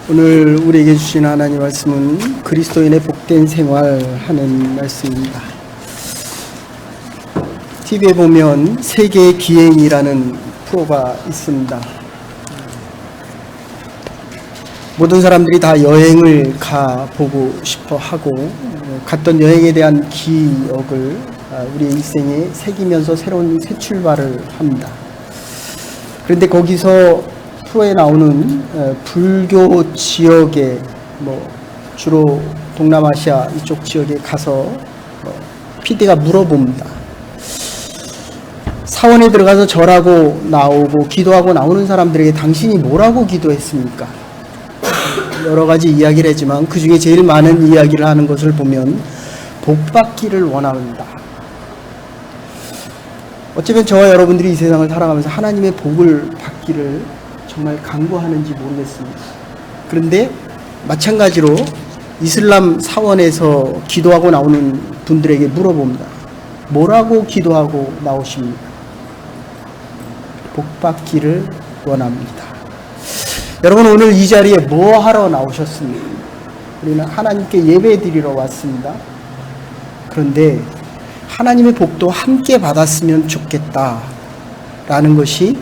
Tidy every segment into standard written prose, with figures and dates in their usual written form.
오늘 우리에게 주신 하나님 말씀은 그리스도인의 복된 생활 하는 말씀입니다. TV에 보면 세계 기행이라는 프로가 있습니다. 모든 사람들이 다 여행을 가보고 싶어 하고 갔던 여행에 대한 기억을 우리의 일생에 새기면서 새로운 새 출발을 합니다. 그런데 거기서 프로에 나오는 불교 지역에 주로 동남아시아 이쪽 지역에 가서 PD가 물어봅니다. 사원에 들어가서 절하고 나오고 기도하고 나오는 사람들에게 당신이 뭐라고 기도했습니까? 여러 가지 이야기를 했지만 그 중에 제일 많은 이야기를 하는 것을 보면 복받기를 원합니다. 어쩌면 저와 여러분들이 이 세상을 살아가면서 하나님의 복을 받기를 정말 간구하는지 모르겠습니다. 그런데 마찬가지로 이슬람 사원에서 기도하고 나오는 분들에게 물어봅니다. 뭐라고 기도하고 나오십니까? 복받기를 원합니다. 여러분, 오늘 이 자리에 뭐 하러 나오셨습니까? 우리는 하나님께 예배 드리러 왔습니다. 그런데 하나님의 복도 함께 받았으면 좋겠다라는 것이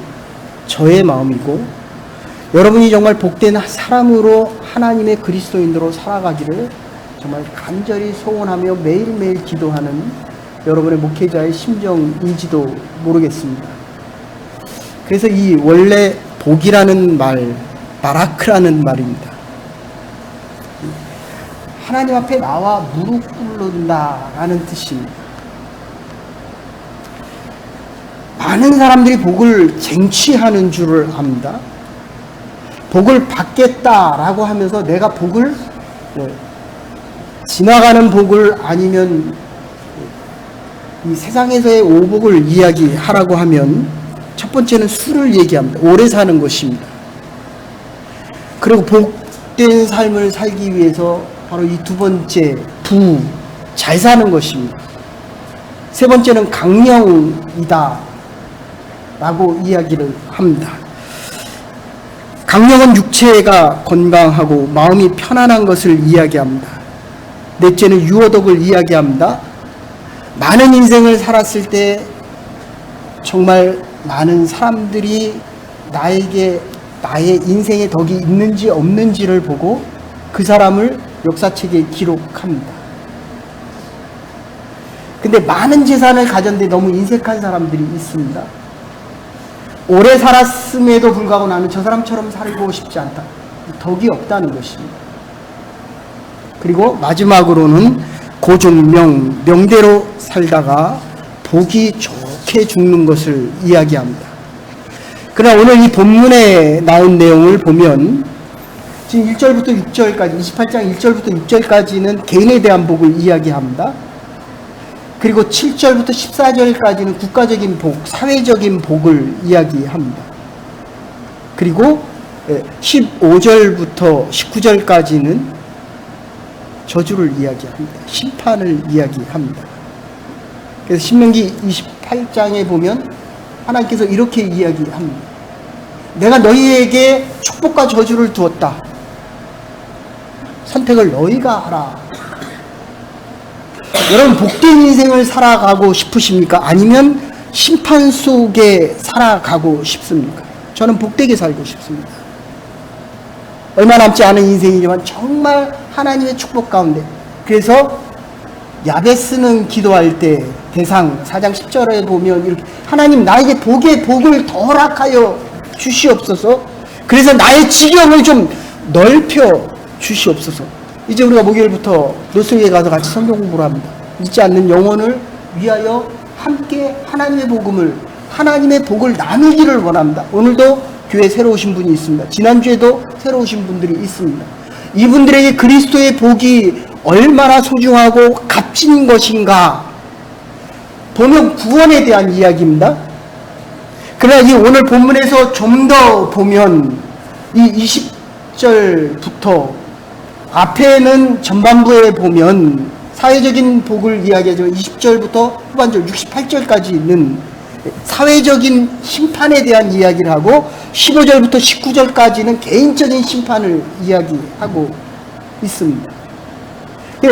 저의 마음이고, 여러분이 정말 복된 사람으로 하나님의 그리스도인으로 살아가기를 정말 간절히 소원하며 매일매일 기도하는 여러분의 목회자의 심정인지도 모르겠습니다. 그래서 이 원래 복이라는 말, 바라크라는 말입니다. 하나님 앞에 나와 무릎 꿇는다라는 뜻입니다. 많은 사람들이 복을 쟁취하는 줄을 압니다. 복을 받겠다라고 하면서 내가 복을 지나가는 복을 아니면 이 세상에서의 오복을 이야기하라고 하면 첫 번째는 수를 얘기합니다. 오래 사는 것입니다. 그리고 복된 삶을 살기 위해서 바로 이 두 번째 잘 사는 것입니다. 세 번째는 강령이다 라고 이야기를 합니다. 강령은 육체가 건강하고 마음이 편안한 것을 이야기합니다. 넷째는 유어덕을 이야기합니다. 많은 인생을 살았을 때 정말 많은 사람들이 나에게 나의 인생에 덕이 있는지 없는지를 보고 그 사람을 역사책에 기록합니다. 근데 많은 재산을 가졌는데 너무 인색한 사람들이 있습니다. 오래 살았음에도 불구하고 나는 저 사람처럼 살고 싶지 않다. 덕이 없다는 것입니다. 그리고 마지막으로는 명대로 살다가 복이 좋게 죽는 것을 이야기합니다. 그러나 오늘 이 본문에 나온 내용을 보면 지금 1절부터 6절까지 28장 1절부터 6절까지는 개인에 대한 복을 이야기합니다. 그리고 7절부터 14절까지는 국가적인 복, 사회적인 복을 이야기합니다. 그리고 15절부터 19절까지는 저주를 이야기합니다. 심판을 이야기합니다. 그래서 신명기 28장에 보면 하나님께서 이렇게 이야기합니다. 내가 너희에게 축복과 저주를 두었다. 선택을 너희가 하라. 여러분, 복된 인생을 살아가고 싶으십니까? 아니면 심판 속에 살아가고 싶습니까? 저는 복되게 살고 싶습니다. 얼마 남지 않은 인생이지만 정말 하나님의 축복 가운데. 그래서 야베스는 기도할 때 대상 4장 10절에 보면 이렇게 하나님 나에게 복을 더 허락하여 주시옵소서. 그래서 나의 지경을 좀 넓혀 주시옵소서. 이제 우리가 목요일부터 노스웨이에 가서 같이 성경 공부를 합니다. 잊지 않는 영혼을 위하여 함께 하나님의 복을 나누기를 원합니다. 오늘도 교회에 새로 오신 분이 있습니다. 지난주에도 새로 오신 분들이 있습니다. 이분들에게 그리스도의 복이 얼마나 소중하고 값진 것인가 보면 구원에 대한 이야기입니다. 그러나 이 오늘 본문에서 좀 더 보면 이 20절부터 앞에는 전반부에 보면 사회적인 복을 이야기하지만 20절부터 후반절 68절까지는 사회적인 심판에 대한 이야기를 하고 15절부터 19절까지는 개인적인 심판을 이야기하고 있습니다.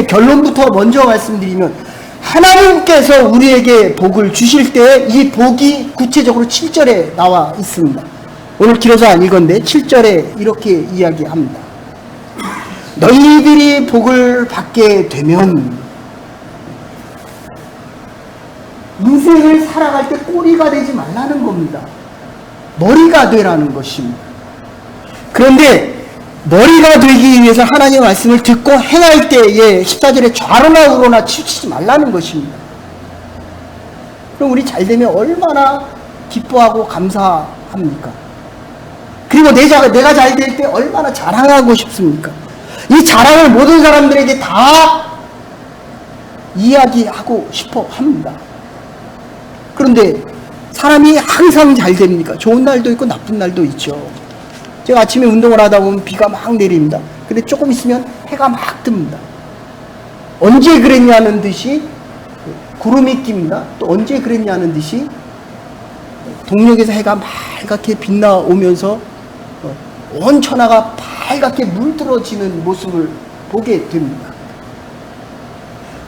결론부터 먼저 말씀드리면 하나님께서 우리에게 복을 주실 때 이 복이 구체적으로 7절에 나와 있습니다. 오늘 길어서 안 읽었는데 7절에 이렇게 이야기합니다. 너희들이 복을 받게 되면 인생을 살아갈 때 꼬리가 되지 말라는 겁니다. 머리가 되라는 것입니다. 그런데 머리가 되기 위해서 하나님의 말씀을 듣고 행할 때에 14절에 좌로나 우로나 치우치지 말라는 것입니다. 그럼 우리 잘 되면 얼마나 기뻐하고 감사합니까? 그리고 내가 잘 될 때 얼마나 자랑하고 싶습니까? 이 자랑을 모든 사람들에게 다 이야기하고 싶어 합니다. 그런데 사람이 항상 잘 됩니까? 좋은 날도 있고 나쁜 날도 있죠. 제가 아침에 운동을 하다 보면 비가 막 내립니다. 근데 조금 있으면 해가 막 뜹니다. 언제 그랬냐는 듯이 구름이 낍니다. 또 언제 그랬냐는 듯이 동력에서 해가 맑게 빛나오면서 온 천하가 빨갛게 물들어지는 모습을 보게 됩니다.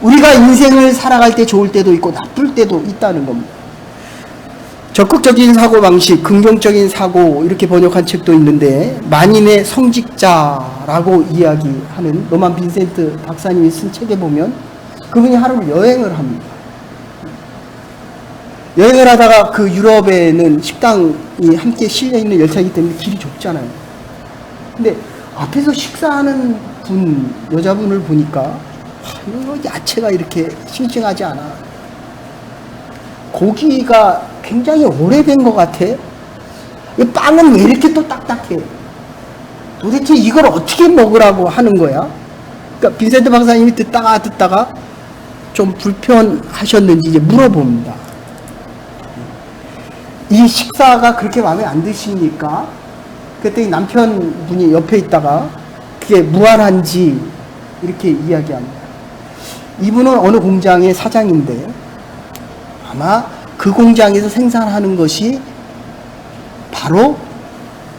우리가 인생을 살아갈 때 좋을 때도 있고 나쁠 때도 있다는 겁니다. 적극적인 사고방식, 긍정적인 사고 이렇게 번역한 책도 있는데 만인의 성직자라고 이야기하는 로만 빈센트 박사님이 쓴 책에 보면 그분이 하루를 여행을 합니다. 여행을 하다가 그 유럽에는 식당이 함께 실려있는 열차이기 때문에 길이 좁잖아요. 근데 앞에서 식사하는 여자분을 보니까 이거 야채가 이렇게 싱싱하지 않아. 고기가 굉장히 오래된 것 같아. 이 빵은 왜 이렇게 또 딱딱해? 도대체 이걸 어떻게 먹으라고 하는 거야? 그러니까 빈센트 박사님이 듣다가 좀 불편하셨는지 이제 물어봅니다. 이 식사가 그렇게 마음에 안 드십니까? 그랬더니 남편분이 옆에 있다가 그게 무한한지 이렇게 이야기합니다. 이분은 어느 공장의 사장인데 아마 그 공장에서 생산하는 것이 바로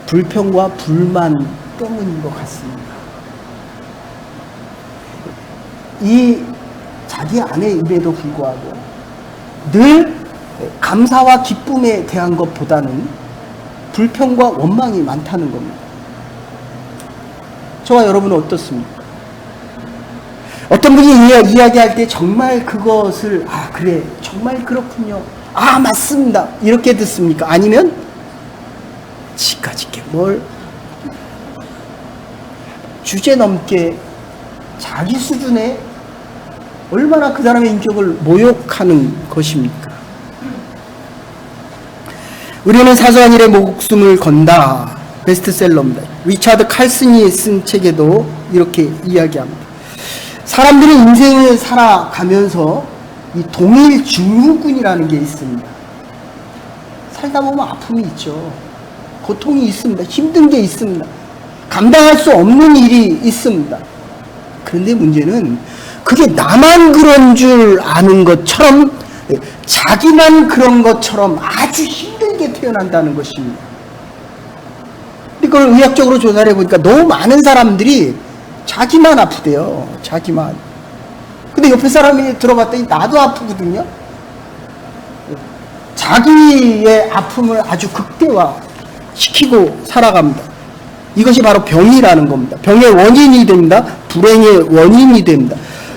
불평과 불만 때문인 것 같습니다. 이 자기 아내임에도 불구하고 늘 감사와 기쁨에 대한 것보다는 불평과 원망이 많다는 겁니다. 저와 여러분은 어떻습니까? 어떤 분이 이야기할 때 정말 그것을 그래 정말 그렇군요, 맞습니다 이렇게 듣습니까? 아니면 지까짓게 뭘 주제넘게 자기 수준에 얼마나 그 사람의 인격을 모욕하는 것입니까? 우리는 사소한 일에 목숨을 건다 베스트셀러입니다. 리차드 칼슨이 쓴 책에도 이렇게 이야기합니다. 사람들이 인생을 살아가면서 이 동일 증후군이라는 게 있습니다. 살다 보면 아픔이 있죠. 고통이 있습니다. 힘든 게 있습니다. 감당할 수 없는 일이 있습니다. 그런데 문제는 그게 나만 그런 줄 아는 것처럼 자기만 그런 것처럼 아주 힘들게 표현한다는 것입니다. 이걸 의학적으로 조사를 해보니까 너무 많은 사람들이 자기만 아프대요. 자기만. 근데 옆에 사람이 들어봤더니 나도 아프거든요. 자기의 아픔을 아주 극대화시키고 살아갑니다. 이것이 바로 병이라는 겁니다. 병의 원인이 됩니다. 불행의 원인이 됩니다.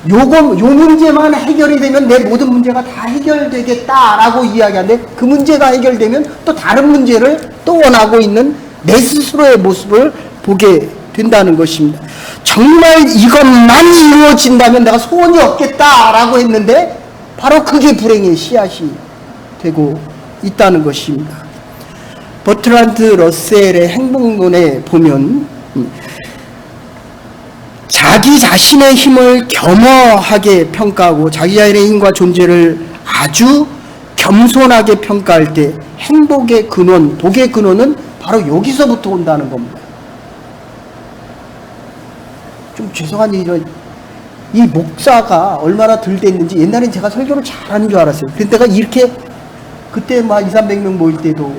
요 문제만 해결이 되면 내 모든 문제가 다 해결되겠다라고 이야기하는데 그 문제가 해결되면 또 다른 문제를 또 원하고 있는 내 스스로의 모습을 보게 된다는 것입니다. 정말 이것만 이루어진다면 내가 소원이 없겠다라고 했는데 바로 그게 불행의 씨앗이 되고 있다는 것입니다. 버트란드 러셀의 행복론에 보면 자기 자신의 힘을 겸허하게 평가하고 자기 자신의 힘과 존재를 아주 겸손하게 평가할 때 행복의 근원, 복의 근원은 바로 여기서부터 온다는 겁니다. 좀 죄송한 얘기지만 이 목사가 얼마나 덜 됐는지 옛날엔 제가 설교를 잘하는 줄 알았어요. 그런데 내가 이렇게 그때 막 2, 300명 모일 때도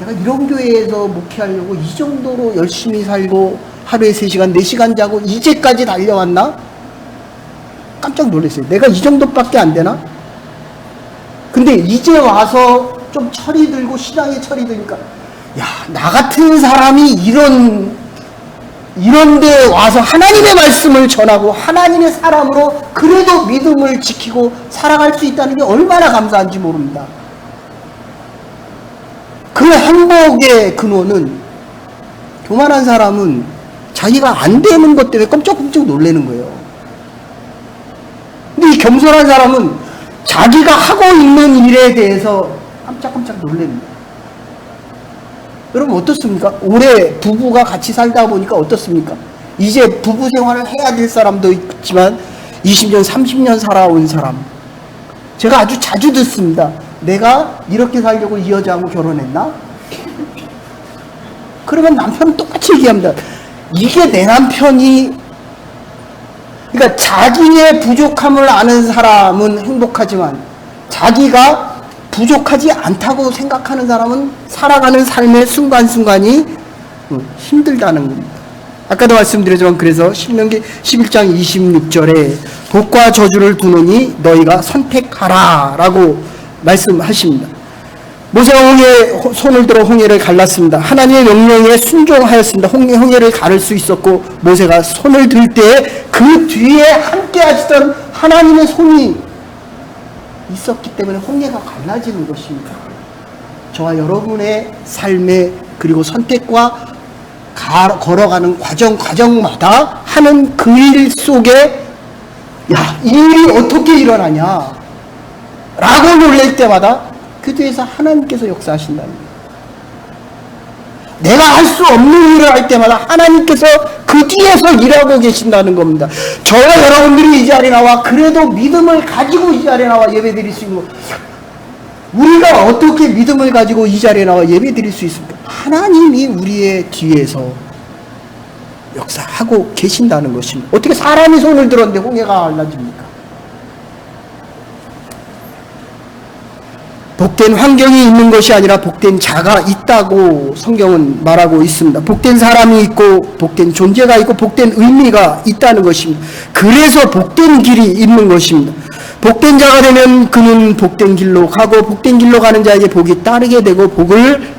내가 이런 교회에서 목회하려고 이 정도로 열심히 살고 하루에 3시간, 4시간 자고 이제까지 달려왔나? 깜짝 놀랐어요. 내가 이 정도밖에 안 되나? 근데 이제 와서 좀 철이 들고 신앙에 철이 드니까 야, 나 같은 사람이 이런 데 와서 하나님의 말씀을 전하고 하나님의 사람으로 그래도 믿음을 지키고 살아갈 수 있다는 게 얼마나 감사한지 모릅니다. 그 행복의 근원은 교만한 사람은 자기가 안 되는 것 때문에 끔찍끔찍 놀라는 거예요. 근데 이 겸손한 사람은 자기가 하고 있는 일에 대해서 깜짝깜짝 놀랍니다. 여러분 어떻습니까? 올해 부부가 같이 살다 보니까 어떻습니까? 이제 부부 생활을 해야 될 사람도 있지만 20년, 30년 살아온 사람, 제가 아주 자주 듣습니다. 내가 이렇게 살려고 이 여자하고 결혼했나? 그러면 남편은 똑같이 얘기합니다. 이게 내 남편이, 그러니까 자기의 부족함을 아는 사람은 행복하지만 자기가 부족하지 않다고 생각하는 사람은 살아가는 삶의 순간순간이 힘들다는 겁니다. 아까도 말씀드렸지만 그래서 신명기 11장 26절에 복과 저주를 두노니 너희가 선택하라 라고 말씀하십니다. 모세가 홍해에 손을 들어 홍해를 갈랐습니다. 하나님의 명령에 순종하였습니다. 홍해를 가를 수 있었고 모세가 손을 들 때 그 뒤에 함께 하시던 하나님의 손이 있었기 때문에 홍해가 갈라지는 것입니다. 저와 여러분의 삶에 그리고 선택과 걸어가는 과정마다 하는 그 일 속에 야, 이 일이 어떻게 일어나냐 라고 놀랄 때마다 그 뒤에서 하나님께서 역사하신다는 거예요. 내가 할 수 없는 일을 할 때마다 하나님께서 그 뒤에서 일하고 계신다는 겁니다. 저와 여러분들이 이 자리에 나와 그래도 믿음을 가지고 이 자리에 나와 예배 드릴 수 있는 거, 우리가 어떻게 믿음을 가지고 이 자리에 나와 예배 드릴 수 있습니까? 하나님이 우리의 뒤에서 역사하고 계신다는 것입니다. 어떻게 사람이 손을 들었는데 홍해가 갈라집니까? 복된 환경이 있는 것이 아니라 복된 자가 있다고 성경은 말하고 있습니다. 복된 사람이 있고 복된 존재가 있고 복된 의미가 있다는 것입니다. 그래서 복된 길이 있는 것입니다. 복된 자가 되면 그는 복된 길로 가고 복된 길로 가는 자에게 복이 따르게 되고 복을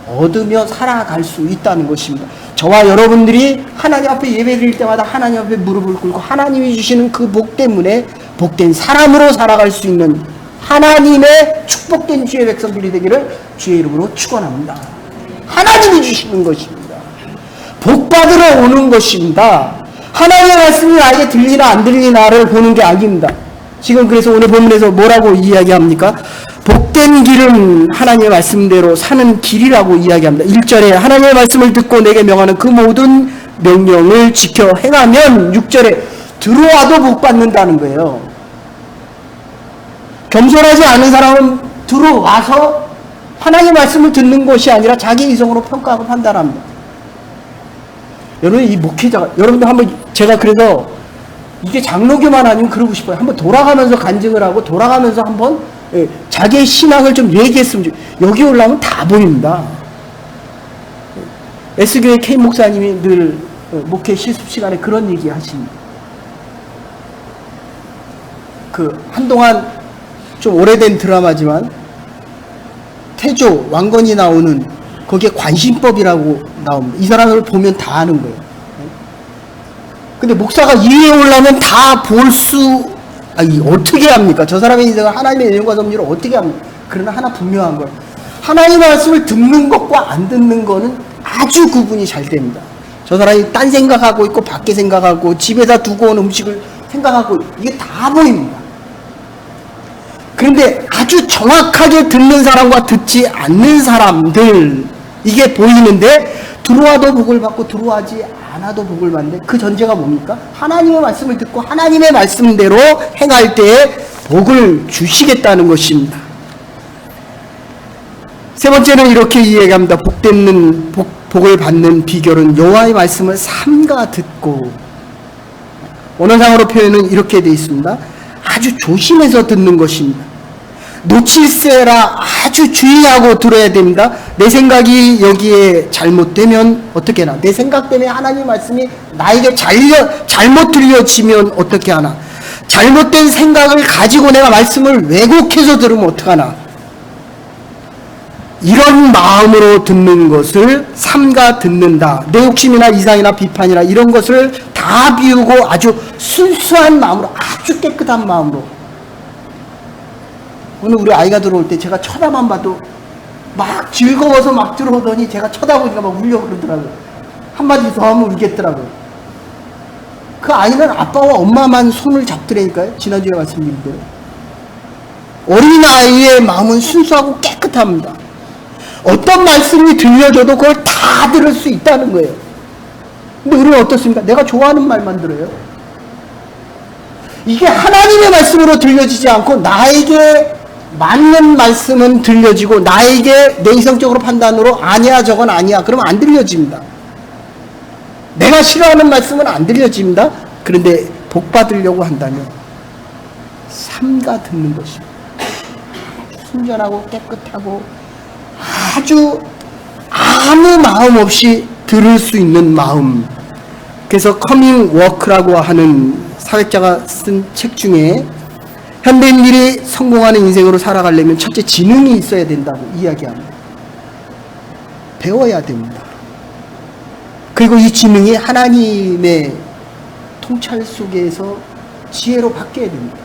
얻으며 살아갈 수 있다는 것입니다. 저와 여러분들이 하나님 앞에 예배드릴 때마다 하나님 앞에 무릎을 꿇고 하나님이 주시는 그 복 때문에 복된 사람으로 살아갈 수 있는 하나님의 축복된 주의 백성들이 되기를 주의 이름으로 축원합니다. 하나님이 주시는 것입니다. 복 받으러 오는 것입니다. 하나님의 말씀이 나에게 들리나 안 들리나를 보는 게 아닙니다. 지금 그래서 오늘 본문에서 뭐라고 이야기합니까? 복된 길은 하나님의 말씀대로 사는 길이라고 이야기합니다. 1절에 하나님의 말씀을 듣고 내게 명하는 그 모든 명령을 지켜 행하면 6절에 들어와도 복 받는다는 거예요. 겸손하지 않은 사람은 들어와서 하나님의 말씀을 듣는 것이 아니라 자기 이성으로 평가하고 판단합니다. 여러분, 이 목회자가, 여러분들 한번, 제가 그래서 이게 장로교만 아니면 그러고 싶어요. 한번 돌아가면서 간증을 하고 돌아가면서 한번 자기의 신앙을 좀 얘기했으면 좋겠어요. 여기 올라오면 다 보입니다. S교회 K 목사님이 늘 목회 실습 시간에 그런 얘기 하십니다. 한동안 좀 오래된 드라마지만 태조 왕건이 나오는 거기에 관심법이라고 나옵니다. 이 사람을 보면 다 아는 거예요. 근데 목사가 2위에 올라면 다 볼 수, 어떻게 합니까? 저 사람의 인생을 하나님의 은혜와 섭리를 어떻게 합니까? 그러나 하나 분명한 걸, 하나님의 말씀을 듣는 것과 안 듣는 거는 아주 구분이 잘 됩니다. 저 사람이 딴 생각하고 있고 밖에 생각하고 집에다 두고 온 음식을 생각하고 이게 다 보입니다. 그런데 아주 정확하게 듣는 사람과 듣지 않는 사람들, 이게 보이는데 들어와도 복을 받고 들어와지 않아도 복을 받는데 그 전제가 뭡니까? 하나님의 말씀을 듣고 하나님의 말씀대로 행할 때에 복을 주시겠다는 것입니다. 세 번째는 이렇게 이야기합니다. 복을 받는 비결은 여호와의 말씀을 삼가 듣고, 원어상으로 표현은 이렇게 되어 있습니다. 아주 조심해서 듣는 것입니다. 놓칠세라 아주 주의하고 들어야 됩니다. 내 생각이 여기에 잘못되면 어떻게 하나? 내 생각 때문에 하나님 말씀이 나에게 잘못 들려지면 어떻게 하나? 잘못된 생각을 가지고 내가 말씀을 왜곡해서 들으면 어떡하나? 이런 마음으로 듣는 것을 삼가 듣는다. 내 욕심이나 이상이나 비판이나 이런 것을 다 비우고 아주 순수한 마음으로, 아주 깨끗한 마음으로. 오늘 우리 아이가 들어올 때 제가 쳐다만 봐도 막 즐거워서 막 들어오더니 제가 쳐다보니까 막 울려 그러더라고요. 한마디 더 하면 울겠더라고요. 그 아이는 아빠와 엄마만 손을 잡더라니까요. 지난주에 말씀드린 대로. 어린아이의 마음은 순수하고 깨끗합니다. 어떤 말씀이 들려줘도 그걸 다 들을 수 있다는 거예요. 근데 우리는 어떻습니까? 내가 좋아하는 말만 들어요. 이게 하나님의 말씀으로 들려지지 않고 나에게 맞는 말씀은 들려지고 나에게 내 이성적으로 판단으로 아니야 저건 아니야 그러면 안 들려집니다. 내가 싫어하는 말씀은 안 들려집니다. 그런데 복 받으려고 한다면 삼가 듣는 것입니다. 순전하고 깨끗하고 아주 아무 마음 없이 들을 수 있는 마음. 그래서 커밍 워크라고 하는 사회자가 쓴 책 중에 현대인들이 성공하는 인생으로 살아가려면 첫째 지능이 있어야 된다고 이야기합니다. 배워야 됩니다. 그리고 이 지능이 하나님의 통찰 속에서 지혜로 바뀌어야 됩니다.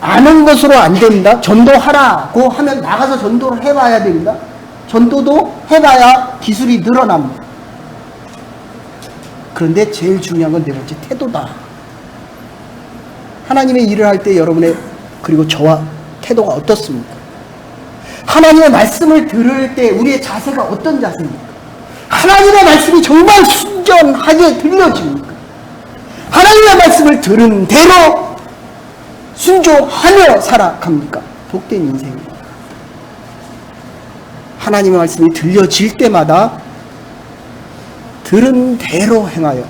아는 것으로 안 됩니다. 전도하라고 하면 나가서 전도를 해봐야 됩니다. 전도도 해봐야 기술이 늘어납니다. 그런데 제일 중요한 건 네 번째 태도다. 하나님의 일을 할 때 여러분의 그리고 저와 태도가 어떻습니까? 하나님의 말씀을 들을 때 우리의 자세가 어떤 자세입니까? 하나님의 말씀이 정말 순전하게 들려집니까? 하나님의 말씀을 들은 대로 순종하며 살아갑니까? 복된 인생입니다. 하나님의 말씀이 들려질 때마다 들은 대로 행하여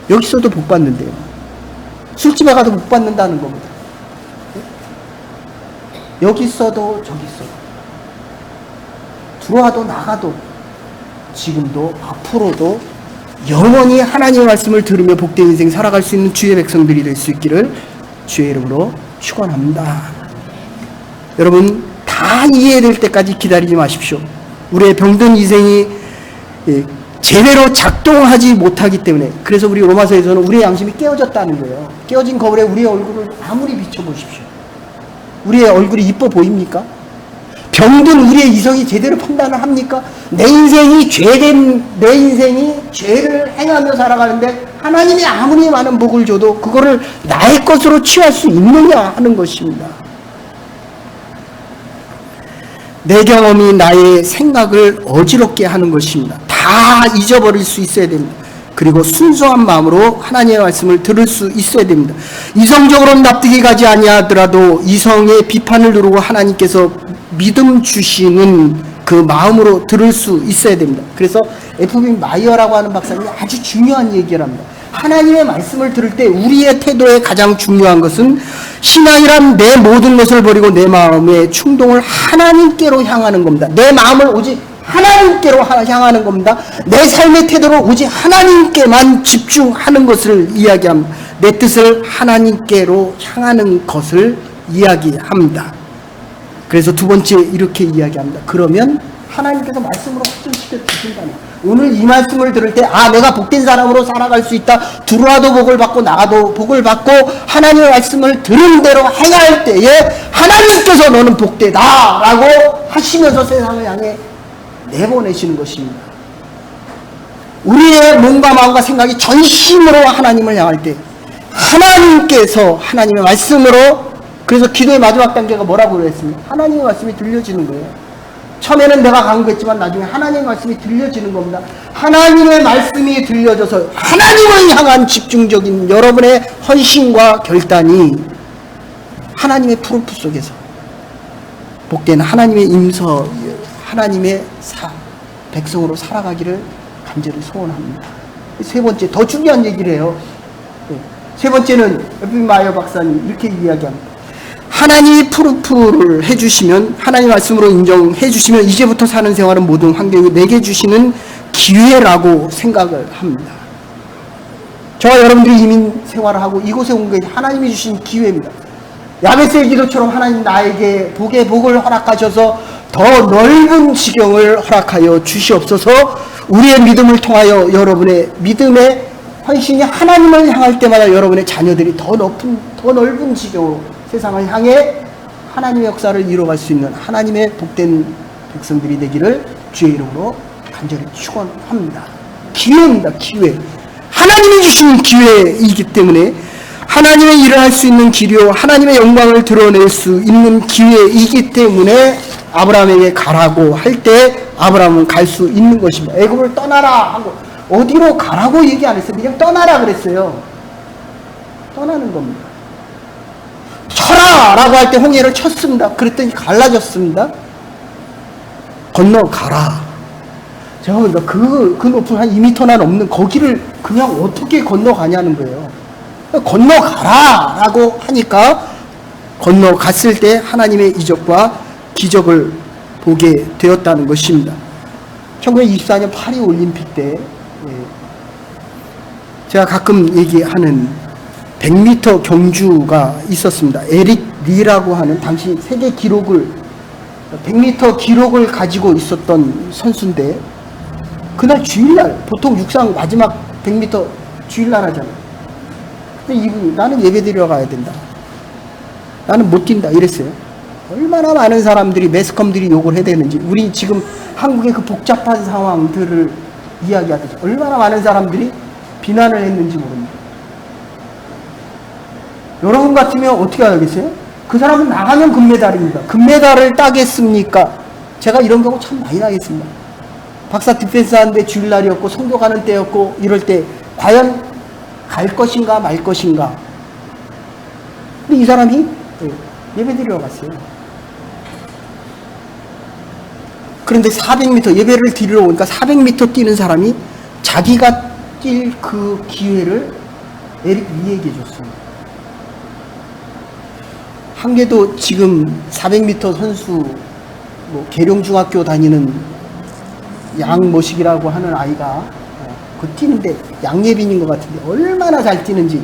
여기서도 복 받는데요. 술집에 가도 복 받는다는 겁니다. 여기 있어도 저기 있어도 들어와도 나가도 지금도 앞으로도 영원히 하나님의 말씀을 들으며 복된 인생 살아갈 수 있는 주의 백성들이 될 수 있기를 주의 이름으로 축원합니다. 여러분 다 이해될 때까지 기다리지 마십시오. 우리의 병든 인생이 제대로 작동하지 못하기 때문에, 그래서 우리 로마서에서는 우리의 양심이 깨어졌다는 거예요. 깨어진 거울에 우리의 얼굴을 아무리 비춰보십시오. 우리의 얼굴이 이뻐 보입니까? 병든 우리의 이성이 제대로 판단을 합니까? 내 인생이 죄를 행하며 살아가는데 하나님이 아무리 많은 복을 줘도 그거를 나의 것으로 취할 수 있느냐 하는 것입니다. 내 경험이 나의 생각을 어지럽게 하는 것입니다. 다 잊어버릴 수 있어야 됩니다. 그리고 순수한 마음으로 하나님의 말씀을 들을 수 있어야 됩니다. 이성적으로는 납득이 가지 아니하더라도 이성의 비판을 누르고 하나님께서 믿음 주시는 그 마음으로 들을 수 있어야 됩니다. 그래서 F.B. 마이어라고 하는 박사님이 아주 중요한 얘기를 합니다. 하나님의 말씀을 들을 때 우리의 태도에 가장 중요한 것은 신앙이란 내 모든 것을 버리고 내 마음의 충동을 하나님께로 향하는 겁니다. 내 마음을 오직 하나님께로 향하는 겁니다. 내 삶의 태도를 오직 하나님께만 집중하는 것을 이야기합니다. 내 뜻을 하나님께로 향하는 것을 이야기합니다. 그래서 두 번째 이렇게 이야기합니다. 그러면 하나님께서 말씀으로 확증시켜 주신다는, 오늘 이 말씀을 들을 때 내가 복된 사람으로 살아갈 수 있다. 들어와도 복을 받고 나가도 복을 받고 하나님의 말씀을 들은 대로 행할 때에 하나님께서 너는 복되다 라고 하시면서 세상을 향해 내보내시는 것입니다. 우리의 몸과 마음과 생각이 전심으로 하나님을 향할 때 하나님께서 하나님의 말씀으로, 그래서 기도의 마지막 단계가 뭐라고 그랬습니까? 하나님의 말씀이 들려지는 거예요. 처음에는 내가 강구했지만 나중에 하나님의 말씀이 들려지는 겁니다. 하나님의 말씀이 들려져서 하나님을 향한 집중적인 여러분의 헌신과 결단이 하나님의 프로프 속에서 복된 하나님의 임서, 하나님의 백성으로 살아가기를 간절히 소원합니다. 세 번째, 더 중요한 얘기를 해요. 세 번째는 F.B. 마이어 박사님 이렇게 이야기합니다. 하나님이 프루프를 해주시면, 하나님 말씀으로 인정해 주시면 이제부터 사는 생활은 모든 환경이 내게 주시는 기회라고 생각을 합니다. 저와 여러분들이 이민 생활을 하고 이곳에 온 게 하나님이 주신 기회입니다. 야베스의 기도처럼 하나님 나에게 복의 복을 허락하셔서 더 넓은 지경을 허락하여 주시옵소서. 우리의 믿음을 통하여 여러분의 믿음의 헌신이 하나님을 향할 때마다 여러분의 자녀들이 더 넓은 지경으로 세상을 향해 하나님의 역사를 이루어갈 수 있는 하나님의 복된 백성들이 되기를 주의 이름으로 간절히 축원합니다. 기회입니다. 기회. 하나님이 주신 기회이기 때문에 하나님의 일을 할 수 있는 기회, 하나님의 영광을 드러낼 수 있는 기회이기 때문에 아브라함에게 가라고 할 때 아브라함은 갈 수 있는 것입니다. 애굽을 떠나라 하고 어디로 가라고 얘기 안 했어요. 그냥 떠나라 그랬어요. 떠나는 겁니다. 쳐라 라고 할 때 홍해를 쳤습니다. 그랬더니 갈라졌습니다. 건너가라. 제가 보니까 그 높은 한 2m나 넘는 거기를 그냥 어떻게 건너가냐는 거예요. 건너가라 라고 하니까 건너갔을 때 하나님의 이적과 기적을 보게 되었다는 것입니다. 1924년 파리 올림픽 때 제가 가끔 얘기하는 100m 경주가 있었습니다. 에릭 리라고 하는 당시 세계 기록을 100m 기록을 가지고 있었던 선수인데 그날 주일날, 보통 육상 마지막 100m 주일날 하잖아요. 근데 이분이 나는 예배 드리러 가야 된다. 나는 못 뛴다. 이랬어요. 얼마나 많은 사람들이, 매스컴들이 욕을 해야 되는지, 우리 지금 한국의 그 복잡한 상황들을 이야기하듯이 얼마나 많은 사람들이 비난을 했는지 모릅니다. 여러분 같으면 어떻게 하겠어요? 그 사람은 나가면 금메달입니다. 금메달을 따겠습니까? 제가 이런 경우 참 많이 나겠습니다. 박사 디펜스 하는데 주일날이었고 성교 가는 때였고 이럴 때 과연 갈 것인가 말 것인가. 근데 이 사람이 예배 드리러 갔어요. 그런데 400m 예배를 드리러 오니까 400m 뛰는 사람이 자기가 뛸 그 기회를 에릭 리에게 줬습니다. 한계도 지금 400m 선수, 계룡중학교 다니는 양모식이라고 하는 아이가 그 뛰는데 양예빈인 것 같은데 얼마나 잘 뛰는지,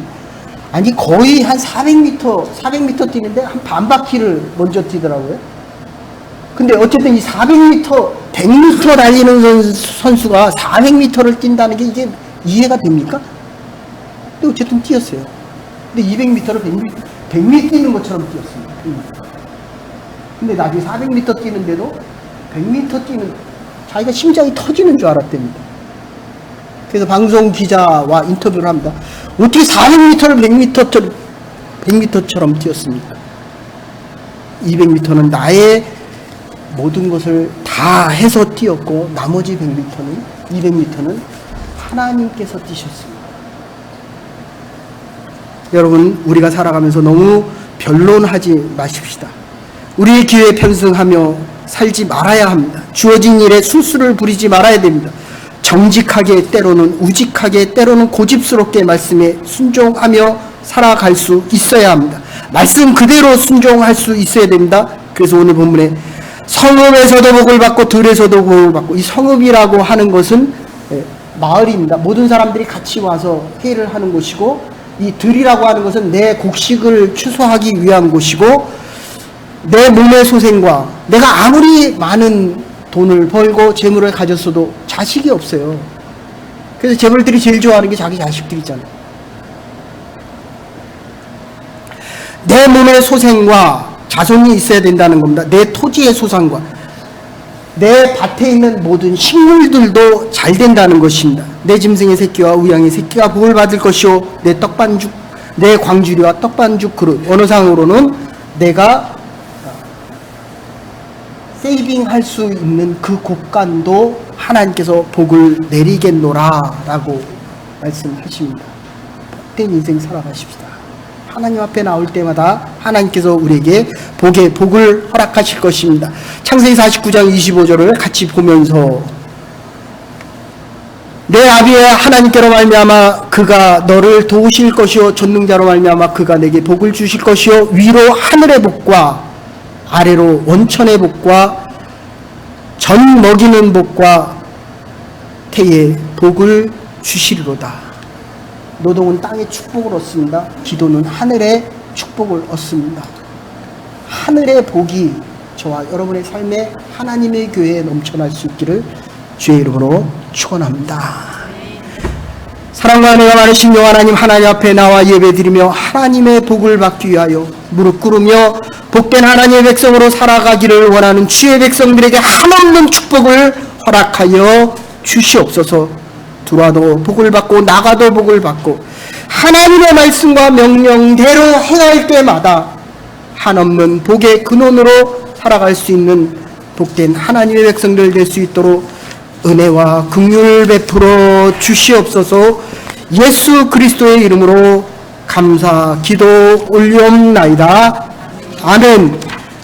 아니 거의 한 400m 뛰는데 한 반 바퀴를 먼저 뛰더라고요. 근데 어쨌든 이 400m, 100m 달리는 선수가 400m를 뛴다는 게 이게 이해가 됩니까? 근데 어쨌든 뛰었어요. 근데 200m를 100m 뛰는 것처럼 뛰었습니다. 근데 나중에 400m 뛰는데도 100m 뛰는, 자기가 심장이 터지는 줄 알았답니다. 그래서 방송 기자와 인터뷰를 합니다. 어떻게 400m를 100m처럼 뛰었습니까? 200m는 나의 모든 것을 다 해서 뛰었고 나머지 200m는 하나님께서 뛰셨습니다. 여러분, 우리가 살아가면서 너무 변론하지 마십시다. 우리의 기회에 편승하며 살지 말아야 합니다. 주어진 일에 술수를 부리지 말아야 됩니다. 정직하게, 때로는 우직하게, 때로는 고집스럽게 말씀에 순종하며 살아갈 수 있어야 합니다. 말씀 그대로 순종할 수 있어야 됩니다. 그래서 오늘 본문에 성읍에서도 복을 받고 들에서도 복을 받고, 이 성읍이라고 하는 것은 마을입니다. 모든 사람들이 같이 와서 회의를 하는 곳이고, 이 들이라고 하는 것은 내 곡식을 추수하기 위한 곳이고, 내 몸의 소생과 내가 아무리 많은 돈을 벌고 재물을 가졌어도 자식이 없어요. 그래서 재벌들이 제일 좋아하는 게 자기 자식들이잖아요. 내 몸의 소생과 자손이 있어야 된다는 겁니다. 내 토지의 소산과 내 밭에 있는 모든 식물들도 잘 된다는 것입니다. 내 짐승의 새끼와 우양의 새끼가 복을 받을 것이요, 내 떡반죽, 내 광주리와 떡반죽 그릇, 언어상으로는 내가 세이빙할 수 있는 그 곳간도 하나님께서 복을 내리겠노라 라고 말씀하십니다. 복된 인생 살아가십시다. 하나님 앞에 나올 때마다 하나님께서 우리에게 복을 허락하실 것입니다. 창세기 49장 25절을 같이 보면서 내 아비의 하나님께로 말미암아 그가 너를 도우실 것이요 전능자로 말미암아 그가 내게 복을 주실 것이요 위로 하늘의 복과 아래로 원천의 복과 전 먹이는 복과 태의 복을 주시리로다. 노동은 땅의 축복을 얻습니다. 기도는 하늘의 축복을 얻습니다. 하늘의 복이 저와 여러분의 삶에 하나님의 교회에 넘쳐날 수 있기를 주의 이름으로 축원합니다. 사랑과 은혜가 많으신 여호와 하나님 앞에 나와 예배드리며 하나님의 복을 받기 위하여 무릎 꿇으며 복된 하나님의 백성으로 살아가기를 원하는 주의 백성들에게 한없는 축복을 허락하여 주시옵소서. 들어와도 복을 받고 나가도 복을 받고 하나님의 말씀과 명령대로 행할 때마다 한없는 복의 근원으로 살아갈 수 있는 복된 하나님의 백성들 될 수 있도록 은혜와 긍휼을 베풀어 주시옵소서. 예수 그리스도의 이름으로 감사 기도 올리옵나이다. 아멘.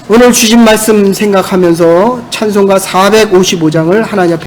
오늘 주신 말씀 생각하면서 찬송가 455장을 하나님 앞에